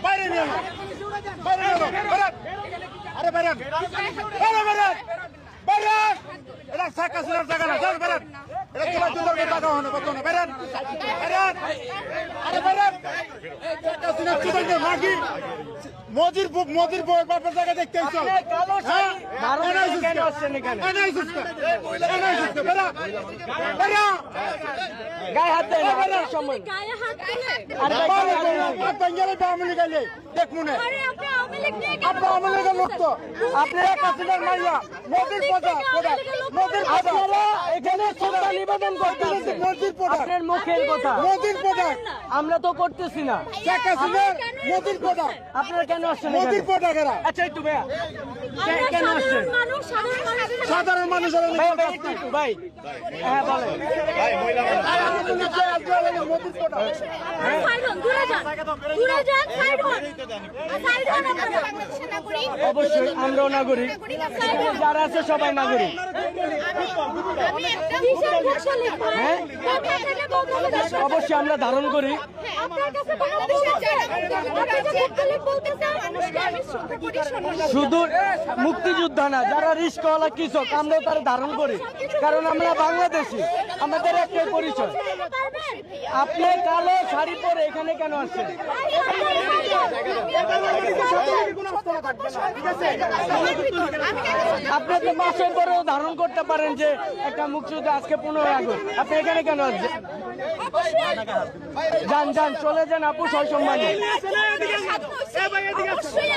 বাইরে নিয়ে এলো, বাইরে নিয়ে এলো, বেরান। আরে বেরান, বেরান, বেরান, বেরান। এটা শেখ হাসিনার জায়গা না, যান বেরান। এটা তোমার দুদকের টাকা হলো, কত না, বেরান, বেরান। আরে বেরান, শেখ হাসিনার দুদকের মাগি মোদির বাপের জায়গা দেখতে আইছো। হ্যাঁ, কেন আসছেন এখানে? গায়ে হাত দেয় না, আপনার সম্মান। গায়ে হাত দিলে আরে দেখ মনে আরে আপনি আওয়ামী লীগ নিয়ে কেন আপনার আওয়ামী লীগের লোক তো, আপনি এক হাসিনার মাইয়া, মোদির প্রধান, মোদির আপনারা এখানে শ্রদ্ধা নিবেদন করতেছেন, মোদির প্রধান, আপনার মুখের কথা। মোদির প্রধান, আমরা তো করতেছি না। শেখ হাসিনার মোদির প্রধান, আপনারা কেন আসছেন মোদির এখানে? প্রধানেরা আচ্ছা একটু ভাইয়া, আমরা কেন আসছেন? সাধারণ মানুষ সাধারণ মানুষের ভাই একটু ভাই, হ্যাঁ বলেন। মোদির প্রধান। সাইড হন, দূরে যান, দূরে যান, সাইড হন, সাইড হন আপনারা। অবশ্যই আমরাও নাগরিক, যারা আছে সবাই নাগরিক। কিসের ঘোষণা ভাই? হ্যাঁ? কোথা থেকে বলতেছেন? অবশ্যই আমরা ধারণ করি। আপনার কাছে বাংলাদেশের যারা আপনি যে মুক্তিযুদ্ধ বলতেছেন মানুষকে আমি শ্রদ্ধা করি, সম্মান করি। শুধু মুক্তিযোদ্ধা না, যারা রিস্কওয়ালা কৃষক আমরাও তারা ধারণ করি, কারণ আমরা বাংলাদেশি, আমাদের একটাই পরিচয়। পারবেন? আপনি কালো শাড়ি পরে এখানে কেন আসছেন? আপনি তো মাসের পরেও ধারণ করতে পারেন যে একটা মুক্তিযুদ্ধ আজকে 15 আগস্ট, আপনি এখানে কেন আসছেন? যান যান, চলে যান আপু, সয় সম্মানে। অবশ্যই